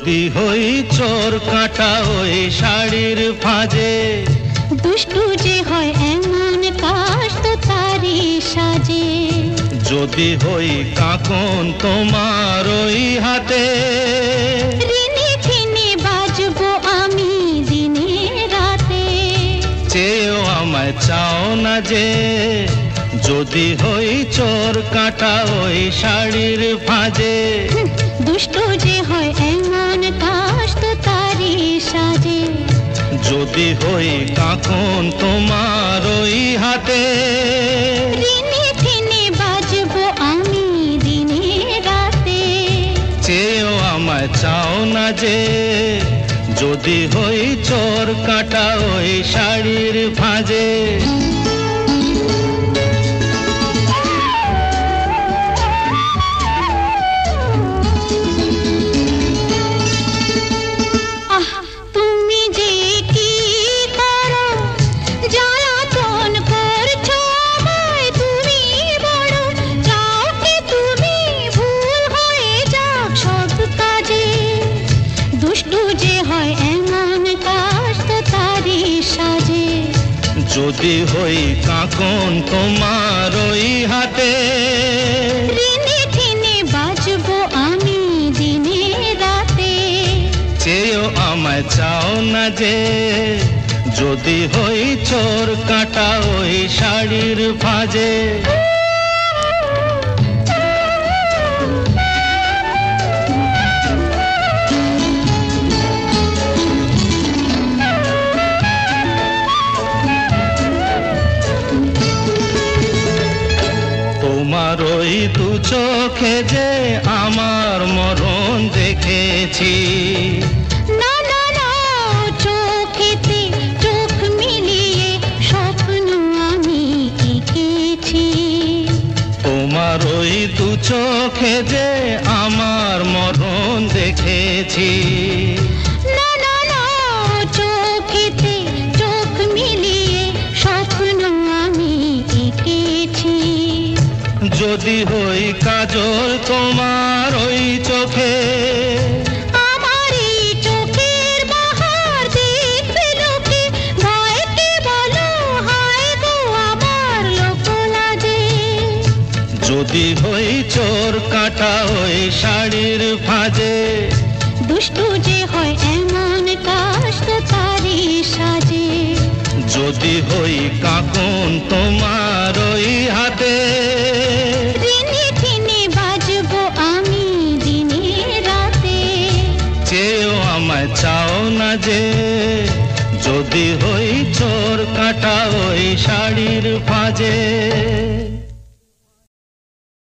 যদি হই চোর কাঁটা ওই শাড়ির ফাঁজে, দুষ্টু যে হয় এমন কাশ তো তারি সাজে। যদি হই কাঁকন তোমার ওই হাতে, ঋণে ছিনে বাজবো আমি দিনে রাতে। চেয়েও আমায় চাও না যে, যদি হই চোর কাঁটা ওই শাড়ির ফাঁজে। দুষ্টু যে হয় এমন কাশ তো তারি সাজে। যদি হই কাঁকন তোমার ওই হাতে, ঋণে ছিনে বাজবো আমি দিনে রাতে। চেয়েও আমায় চাও না যে, যদি হই চোর কাঁটা ওই শাড়ির ফাঁজে। যদি হই কাঁকন তোমার ওই হাতে, ঋণে ছিনে বাজবো আমি দিনে রাতে। চেয়েও আমায় চাও না যে, যদি হই চোর কাঁটা ওই শাড়ির ফাঁজে। তোমার ওই দু চোখে যে আমার মরণ দেখেছি। না না না, চোখেতে চোখ মিলিয়ে স্বপ্ন আমি এঁকেছি। তোমার ওই দু চোখে যে আমার মরণ দেখেছি। না না না, চোখেতে চোখ মিলিয়ে স্বপ্ন আমি এঁকেছি। যদি হই কাজল তোমার ওই চোখে, আমার এই চোখের বাহার দেখবে লোকে, ভয়কে বলো হায় গো আমার লোক লাজে। যদি হই চোর কাঁটা ওই শাড়ির ফাঁজে, দুষ্টু যে হয় এমন কাশ তো তারি সাজে। যদি হই কাঁকন তোমার ওই হাতে, ঋণে ছিনে বাজবো আমি দিনে রাতে। চেয়েও আমায় চাও না যে, যদি হই চোর কাঁটা ওই শাড়ির ফাঁজে।